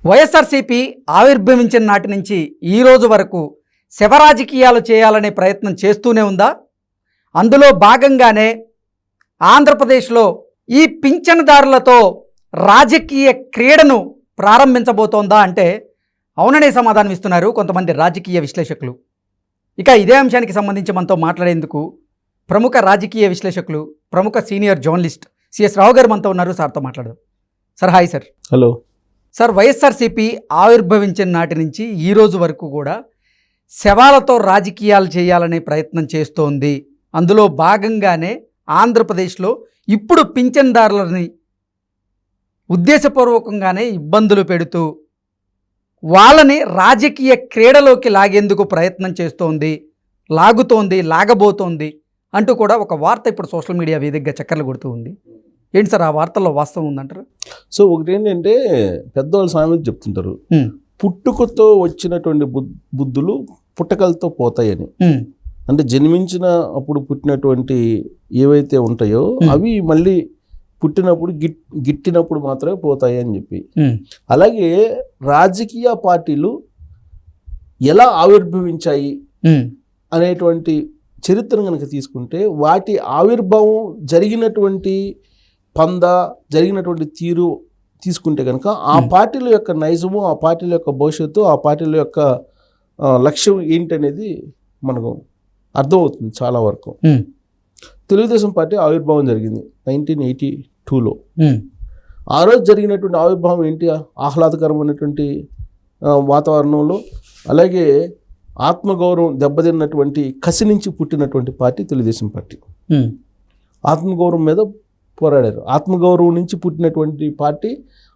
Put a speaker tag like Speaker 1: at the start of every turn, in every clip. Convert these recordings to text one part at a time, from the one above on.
Speaker 1: వైఎస్ఆర్సీపీ ఆవిర్భవించిన నాటి నుంచి ఈ రోజు వరకు శవరాజకీయాలు చేయాలనే ప్రయత్నం చేస్తూనే ఉందా? అందులో భాగంగానే ఆంధ్రప్రదేశ్లో ఈ పింఛన్దారులతో రాజకీయ క్రీడను ప్రారంభించబోతోందా అంటే అవుననే సమాధానం ఇస్తున్నారు కొంతమంది రాజకీయ విశ్లేషకులు. ఇక ఇదే అంశానికి సంబంధించి మనతో మాట్లాడేందుకు ప్రముఖ రాజకీయ విశ్లేషకులు, ప్రముఖ సీనియర్ జర్నలిస్ట్ సిఎస్ రావు గారు మనతో ఉన్నారు. సార్తో మాట్లాడదాం. Sir hi sir.
Speaker 2: Hello
Speaker 1: sir, YSRCP ఆవిర్భవించిన నాటి నుంచి ఈ రోజు వరకు కూడా శవాలతో రాజకీయాలు చేయాలనే ప్రయత్నం చేస్తోంది. అందులో భాగంగానే ఆంధ్రప్రదేశ్లో ఇప్పుడు పింఛన్దారులని ఉద్దేశపూర్వకంగానే ఇబ్బందులు పెడుతూ వాళ్ళని రాజకీయ క్రీడలోకి లాగేందుకు ప్రయత్నం చేస్తోంది, లాగబోతోంది అంటూ కూడా ఒక వార్త ఇప్పుడు సోషల్ మీడియా వేదికగా చక్కర్లు కొడుతూ ఉంది. ఏంటి సార్, ఆ వార్తల్లో వాస్తవం ఉందంటారు?
Speaker 2: సో ఒకటి ఏంటంటే పెద్దవాళ్ళు సామెత చెప్తుంటారు, పుట్టుకతో వచ్చినటువంటి బుద్ధులు పుట్టకలతో పోతాయని. అంటే జన్మించిన అప్పుడు పుట్టినటువంటి ఏవైతే ఉంటాయో అవి మళ్ళీ పుట్టినప్పుడు గిట్టినప్పుడు మాత్రమే పోతాయి అని చెప్పి. అలాగే రాజకీయ పార్టీలు ఎలా ఆవిర్భవించాయి అనేటువంటి చరిత్రను కనుక తీసుకుంటే వాటి ఆవిర్భావం జరిగినటువంటి జరిగినటువంటి తీరు తీసుకుంటే కనుక ఆ పార్టీల యొక్క నైజము, ఆ పార్టీల యొక్క భవిష్యత్తు, ఆ పార్టీల యొక్క లక్ష్యం ఏంటనేది మనకు అర్థమవుతుంది చాలా వరకు. తెలుగుదేశం పార్టీ ఆవిర్భావం జరిగింది 1982లో. ఆ రోజు జరిగినటువంటి ఆవిర్భావం ఏంటి? ఆహ్లాదకరమైనటువంటి వాతావరణంలో, అలాగే ఆత్మగౌరవం దెబ్బతిన్నటువంటి కసి నుంచి పుట్టినటువంటి పార్టీ తెలుగుదేశం పార్టీ. ఆత్మగౌరవం మీద పోరాడారు. ఆత్మగౌరవం నుంచి పుట్టినటువంటి పార్టీ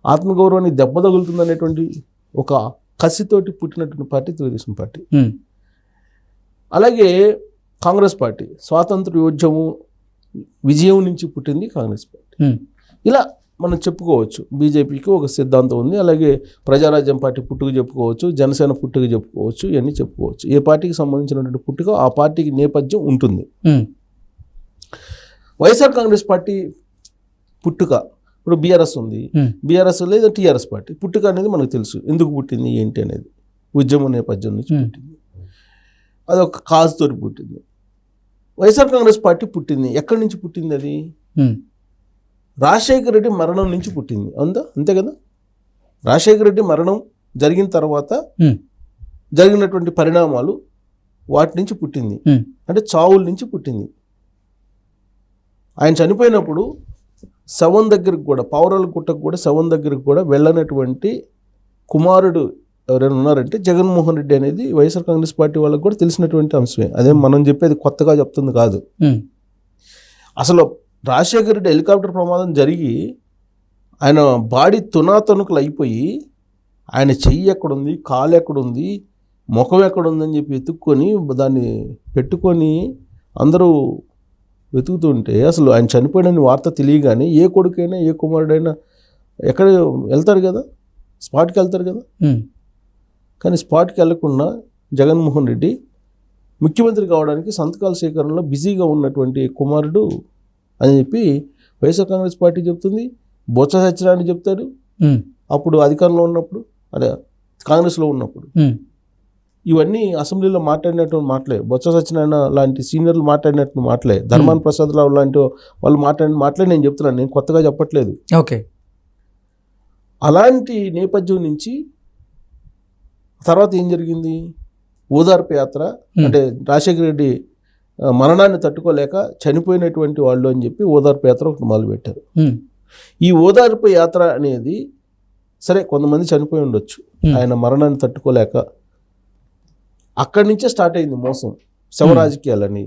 Speaker 2: ఆత్మగౌరవాన్ని దెబ్బ తగులుతుందనేటువంటి ఒక కసితోటి పుట్టినటువంటి పార్టీ తెలుగుదేశం పార్టీ. అలాగే కాంగ్రెస్ పార్టీ స్వాతంత్ర యోద్యము విజయం నుంచి పుట్టింది కాంగ్రెస్ పార్టీ. ఇలా మనం చెప్పుకోవచ్చు. బీజేపీకి ఒక సిద్ధాంతం ఉంది. అలాగే ప్రజారాజ్యం పార్టీ పుట్టుక చెప్పుకోవచ్చు, జనసేన పుట్టుక చెప్పుకోవచ్చు, ఇవన్నీ చెప్పుకోవచ్చు. ఏ పార్టీకి సంబంధించినటువంటి పుట్టుక ఆ పార్టీకి నేపథ్యం ఉంటుంది. వైఎస్ఆర్ కాంగ్రెస్ పార్టీ పుట్టుక ఇప్పుడు బీఆర్ఎస్ ఉంది, బీఆర్ఎస్ లేదా టీఆర్ఎస్ పార్టీ పుట్టుక అనేది మనకు తెలుసు. ఎందుకు పుట్టింది ఏంటి అనేది ఉద్యమ నేపథ్యం నుంచి పుట్టింది. అదొక కాజ్ తోటి పుట్టింది. వైఎస్ఆర్ కాంగ్రెస్ పార్టీ పుట్టింది ఎక్కడి నుంచి పుట్టింది? అది రాజశేఖర రెడ్డి మరణం నుంచి పుట్టింది. అంతే కదా. రాజశేఖర రెడ్డి మరణం జరిగిన తర్వాత జరిగినటువంటి పరిణామాలు వాటి నుంచి పుట్టింది. అంటే చావుల నుంచి పుట్టింది. ఆయన చనిపోయినప్పుడు శవం దగ్గరికి కూడా, పావురాల గుట్టకు కూడా, శవం దగ్గరికి కూడా వెళ్ళనటువంటి కుమారుడు ఎవరైనా ఉన్నారంటే జగన్మోహన్ రెడ్డి అనేది వైఎస్ఆర్ కాంగ్రెస్ పార్టీ వాళ్ళకి కూడా తెలిసినటువంటి అంశమే. అదే మనం చెప్పేది కొత్తగా చెప్తుంది కాదు. అసలు రాజశేఖర రెడ్డి హెలికాప్టర్ ప్రమాదం జరిగి ఆయన బాడీ తునాతునకలు అయిపోయి ఆయన చెయ్యి ఎక్కడుంది, కాలు ఎక్కడుంది, ముఖం ఎక్కడుందని చెప్పి వెతుక్కొని దాన్ని పెట్టుకొని అందరూ వెతుకుతుంటే అసలు ఆయన చనిపోయిన వార్త తెలియగానే ఏ కొడుకైనా ఏ కుమారుడైనా ఎక్కడ వెళ్తారు కదా, స్పాట్కి వెళ్తారు కదా. కానీ స్పాట్కి వెళ్లకుండా జగన్మోహన్ రెడ్డి ముఖ్యమంత్రి కావడానికి సంతకాల సేకరణలో బిజీగా ఉన్నటువంటి కుమారుడు అని చెప్పి వైఎస్ఆర్ కాంగ్రెస్ పార్టీ చెప్తుంది. బొత్స సత్యనారాయణ చెప్తాడు అప్పుడు అధికారంలో ఉన్నప్పుడు, అదే కాంగ్రెస్లో ఉన్నప్పుడు. ఇవన్నీ అసెంబ్లీలో మాట్లాడినటువంటి మాటలే. బొత్స సత్యనారాయణ లాంటి సీనియర్లు మాట్లాడినట్టు మాటలే. ధర్మాన ప్రసాద్ రావు లాంటి వాళ్ళు మాట్లాడి నేను చెప్తున్నాను, నేను కొత్తగా చెప్పట్లేదు.
Speaker 1: ఓకే.
Speaker 2: అలాంటి నేపథ్యం నుంచి తర్వాత ఏం జరిగింది? ఓదార్పు యాత్ర. అంటే రాజశేఖర రెడ్డి మరణాన్ని తట్టుకోలేక చనిపోయినటువంటి వాళ్ళు అని చెప్పి ఓదార్పు యాత్ర ఒకటి మొదలుపెట్టారు. ఈ ఓదార్పు యాత్ర అనేది సరే కొంతమంది చనిపోయి ఉండొచ్చు, ఆయన మరణాన్ని తట్టుకోలేక. అక్కడి నుంచే స్టార్ట్ అయింది మోసం, శవ రాజకీయాలని.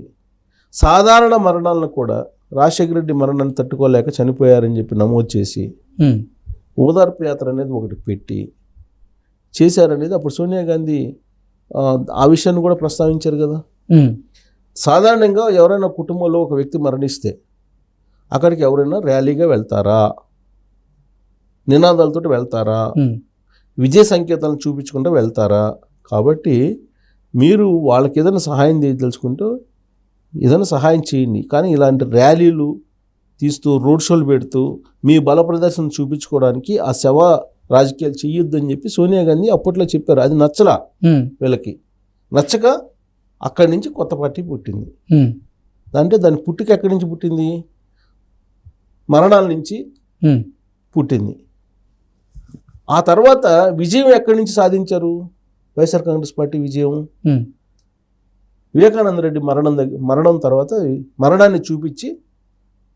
Speaker 2: సాధారణ మరణాలను కూడా రాజశేఖర రెడ్డి మరణాన్ని తట్టుకోలేక చనిపోయారని చెప్పి నమోదు చేసి ఓదార్పు యాత్ర అనేది ఒకటి పెట్టి చేశారనేది అప్పుడు సోనియా గాంధీ ఆ విషయాన్ని కూడా ప్రస్తావించారు కదా. సాధారణంగా ఎవరైనా కుటుంబంలో ఒక వ్యక్తి మరణిస్తే అక్కడికి ఎవరైనా ర్యాలీగా వెళ్తారా, నినాదాలతో వెళ్తారా, విజయ సంకేతాలను చూపించుకుంటూ వెళ్తారా? కాబట్టి మీరు వాళ్ళకి ఏదైనా సహాయం చేయదలుచుకుంటూ ఏదైనా సహాయం చేయండి. కానీ ఇలాంటి ర్యాలీలు తీస్తూ, రోడ్ షోలు పెడుతూ మీ బల ప్రదర్శన చూపించుకోవడానికి ఆ శవ రాజకీయాలు చెయ్యొద్దు అని చెప్పి సోనియా గాంధీ అప్పట్లో చెప్పారు. అది నచ్చలా వీళ్ళకి, నచ్చక అక్కడి నుంచి కొత్త పార్టీ పుట్టింది. అంటే దాని పుట్టుక ఎక్కడి నుంచి పుట్టింది? మరణాల నుంచి పుట్టింది. ఆ తర్వాత విజయం ఎక్కడి నుంచి సాధించారు? వైఎస్ఆర్ కాంగ్రెస్ పార్టీ విజయం వివేకానంద రెడ్డి మరణం తర్వాత మరణాన్ని చూపించి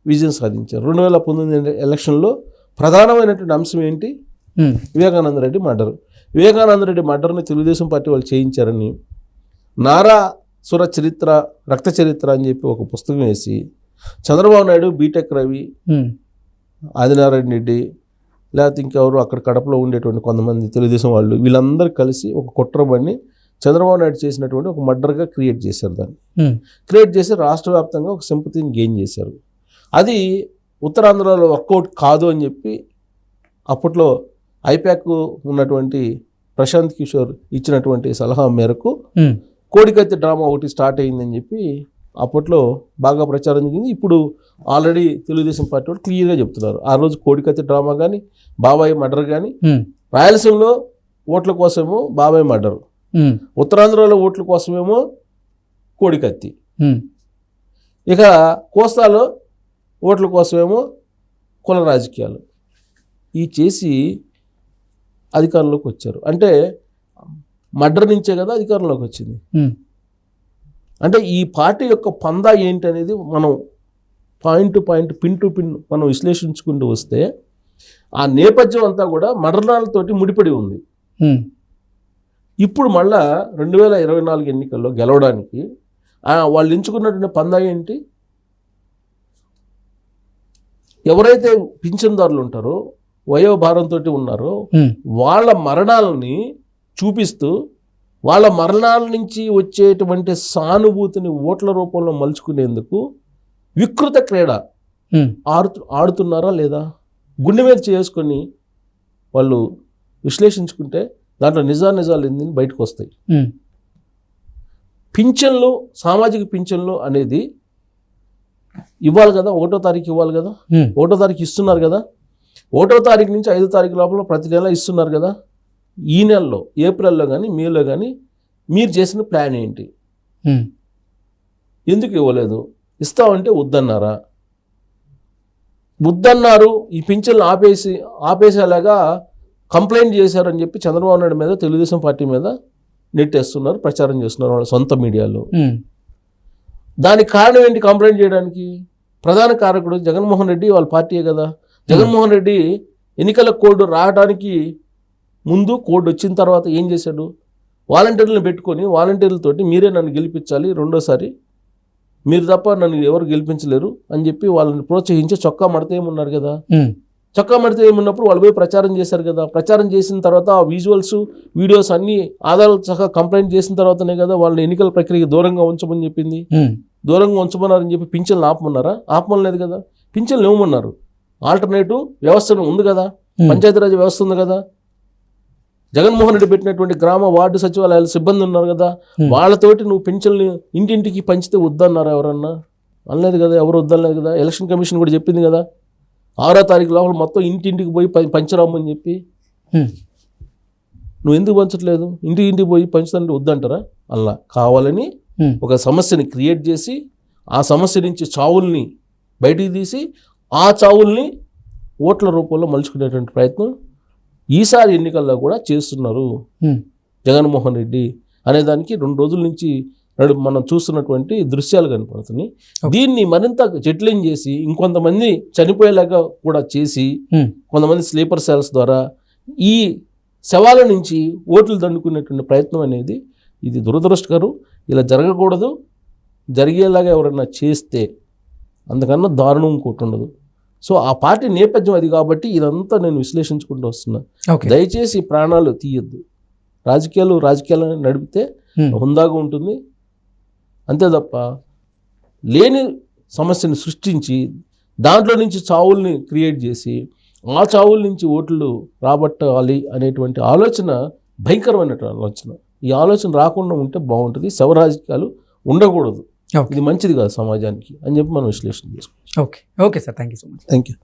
Speaker 2: విజయం సాధించారు. 2019 ఎలక్షన్లో ప్రధానమైనటువంటి అంశం ఏంటి? వివేకానంద రెడ్డి మర్డర్. వివేకానంద రెడ్డి మర్డర్ని తెలుగుదేశం పార్టీ వాళ్ళు చేయించారని నారాసుర చరిత్ర, రక్త చరిత్ర అని చెప్పి ఒక పుస్తకం వేసి చంద్రబాబు నాయుడు, బీటెక్ రవి, ఆదినారాయణ రెడ్డి, లేకపోతే ఇంకెవరు అక్కడ కడపలో ఉండేటువంటి కొంతమంది తెలుగుదేశం వాళ్ళు, వీళ్ళందరూ కలిసి ఒక కుట్రబడిని చంద్రబాబు నాయుడు చేసినటువంటి ఒక మర్డర్గా క్రియేట్ చేశారు. దాన్ని క్రియేట్ చేసి రాష్ట్ర వ్యాప్తంగా ఒక సింపతిని గెయిన్ చేశారు. అది ఉత్తరాంధ్రలో వర్కౌట్ కాదు అని చెప్పి అప్పట్లో ఐపాక్ ఉన్నటువంటి ప్రశాంత్ కిషోర్ ఇచ్చినటువంటి సలహా మేరకు కోడికత్తి డ్రామా ఒకటి స్టార్ట్ అయిందని చెప్పి అప్పట్లో బాగా ప్రచారం జరిగింది. ఇప్పుడు ఆల్రెడీ తెలుగుదేశం పార్టీ వాళ్ళు క్లియర్గా చెప్తున్నారు. ఆ రోజు కోడికత్తి డ్రామా కానీ, బాబాయ్ మర్డర్ కానీ, రాయలసీమలో ఓట్ల కోసమేమో బాబాయ్ మర్డర్, ఉత్తరాంధ్రలో ఓట్ల కోసమేమో కోడికత్తి, ఇక కోస్తాలో ఓట్ల కోసమేమో కుల రాజకీయాలు ఈ చేసి అధికారంలోకి వచ్చారు. అంటే మర్డర్ నుంచే కదా అధికారంలోకి వచ్చింది. అంటే ఈ పార్టీ యొక్క పందా ఏంటి అనేది మనం point to point, pin to pin మనం విశ్లేషించుకుంటూ వస్తే ఆ నేపథ్యం అంతా కూడా మర్డరాలతోటి ముడిపడి ఉంది. ఇప్పుడు మళ్ళా 2024 ఎన్నికల్లో గెలవడానికి వాళ్ళు ఎంచుకున్నటువంటి పందా ఏంటి? ఎవరైతే పింఛన్దారులు ఉంటారో, వయోభారంతో ఉన్నారో వాళ్ళ మరణాలని చూపిస్తూ వాళ్ళ మరణాల నుంచి వచ్చేటువంటి సానుభూతిని ఓట్ల రూపంలో మలుచుకునేందుకు వికృత క్రీడ ఆడుతున్నారా లేదా? గుండె మీద చేసుకొని వాళ్ళు విశ్లేషించుకుంటే దాంట్లో నిజాలు ఏంది బయటకు వస్తాయి. పింఛన్లు, సామాజిక పింఛన్లు అనేది ఇవ్వాలి కదా, 1వ తారీఖు ఇవ్వాలి కదా, 1వ తారీఖు ఇస్తున్నారు కదా, 1వ తారీఖు నుంచి 5వ తారీఖు లోపల ప్రతి నెల ఇస్తున్నారు కదా. ఈ నెలలో ఏప్రిల్లో కానీ మేలో కానీ మీరు చేసిన ప్లాన్ ఏంటి? ఎందుకు ఇవ్వలేదు? ఇస్తామంటే వద్దన్నారా? వద్దన్నారు. ఈ పింఛన్లు ఆపేసేలాగా కంప్లైంట్ చేశారని చెప్పి చంద్రబాబు నాయుడు మీద, తెలుగుదేశం పార్టీ మీద నెట్టేస్తున్నారు, ప్రచారం చేస్తున్నారు వాళ్ళ సొంత మీడియాలో. దానికి కారణం ఏంటి కంప్లైంట్ చేయడానికి? ప్రధాన కారకుడు జగన్మోహన్ రెడ్డి, వాళ్ళ పార్టీయే కదా. జగన్మోహన్ రెడ్డి ఎన్నికల కోడ్ రావడానికి ముందు, కోడ్ వచ్చిన తర్వాత ఏం చేశాడు? వాలంటీర్లను పెట్టుకొని వాలంటీర్లతోటి మీరే నన్ను గెలిపించాలి, రెండోసారి మీరు తప్ప నన్ను ఎవరు గెలిపించలేరు అని చెప్పి వాళ్ళని ప్రోత్సహించి చొక్కా మడత ఏమున్నారు కదా. చొక్కా మడత ఏమున్నప్పుడు వాళ్ళు పోయి ప్రచారం చేశారు కదా. ప్రచారం చేసిన తర్వాత ఆ విజువల్స్, వీడియోస్ అన్ని ఆధారాలు సహా కంప్లైంట్ చేసిన తర్వాతనే కదా వాళ్ళని ఎన్నికల ప్రక్రియకి దూరంగా ఉంచమని చెప్పింది. దూరంగా ఉంచమన్నారని చెప్పి పింఛన్లు ఆపమన్నారా? ఆపమనలేదు కదా. పింఛన్లు ఇవ్వమన్నారు. ఆల్టర్నేటివ్ వ్యవస్థను ఉంది కదా, పంచాయతీరాజ్ వ్యవస్థ ఉంది కదా. జగన్మోహన్ రెడ్డి పెట్టినటువంటి గ్రామ వార్డు సచివాలయాల సిబ్బంది ఉన్నారు కదా, వాళ్ళతోటి నువ్వు పింఛన్లు ఇంటింటికి పంచితే వద్దన్నారు ఎవరన్నా? అనలేదు కదా, ఎవరు వద్దనలేదు కదా. ఎలక్షన్ కమిషన్ కూడా చెప్పింది కదా, 6వ తారీఖు లోపల మొత్తం ఇంటింటికి పోయి పంచరామని చెప్పి. నువ్వు ఎందుకు పంచట్లేదు? ఇంటికి పోయి పంచుతానంటే వద్దంటారా? అలా కావాలని ఒక సమస్యని క్రియేట్ చేసి ఆ సమస్య నుంచి చావుల్ని బయటికి తీసి ఆ చావుల్ని ఓట్ల రూపంలో మలుచుకునేటువంటి ప్రయత్నం ఈసారి ఎన్నికల్లో కూడా చేస్తున్నారు జగన్మోహన్ రెడ్డి అనేదానికి 2 రోజుల నుంచి మనం చూస్తున్నటువంటి దృశ్యాలు కనపడుతున్నాయి. దీన్ని మరింత జటిలం చేసి ఇంకొంతమంది చనిపోయేలాగా కూడా చేసి కొంతమంది స్లీపర్ సెల్స్ ద్వారా ఈ శవాల నుంచి ఓట్లు దండుకునేటువంటి ప్రయత్నం అనేది ఇది దురదృష్టకరం. ఇలా జరగకూడదు. జరిగేలాగా ఎవరైనా చేస్తే అందుకన్నా దారుణం ఇంకోటి ఉండదు. సో ఆ పార్టీ నేపథ్యం అది కాబట్టి ఇదంతా నేను విశ్లేషించుకుంటూ వస్తున్నా. దయచేసి ప్రాణాలు తీయొద్దు. రాజకీయాలను నడిపితే హుందాగా ఉంటుంది అంతే తప్ప లేని సమస్యను సృష్టించి దాంట్లో నుంచి చావుల్ని క్రియేట్ చేసి ఆ చావుల నుంచి ఓట్లు రాబట్టాలి అనేటువంటి ఆలోచన భయంకరమైనటువంటి ఆలోచన. ఈ ఆలోచన రాకుండా ఉంటే బాగుంటుంది. శవ రాజకీయాలు ఉండకూడదు. ఇది మంచిది కాదు సమాజానికి అని చెప్పి మనం విశ్లేషణ చేసుకోవచ్చు.
Speaker 1: Okay sir, thank you so much.
Speaker 2: Thank you.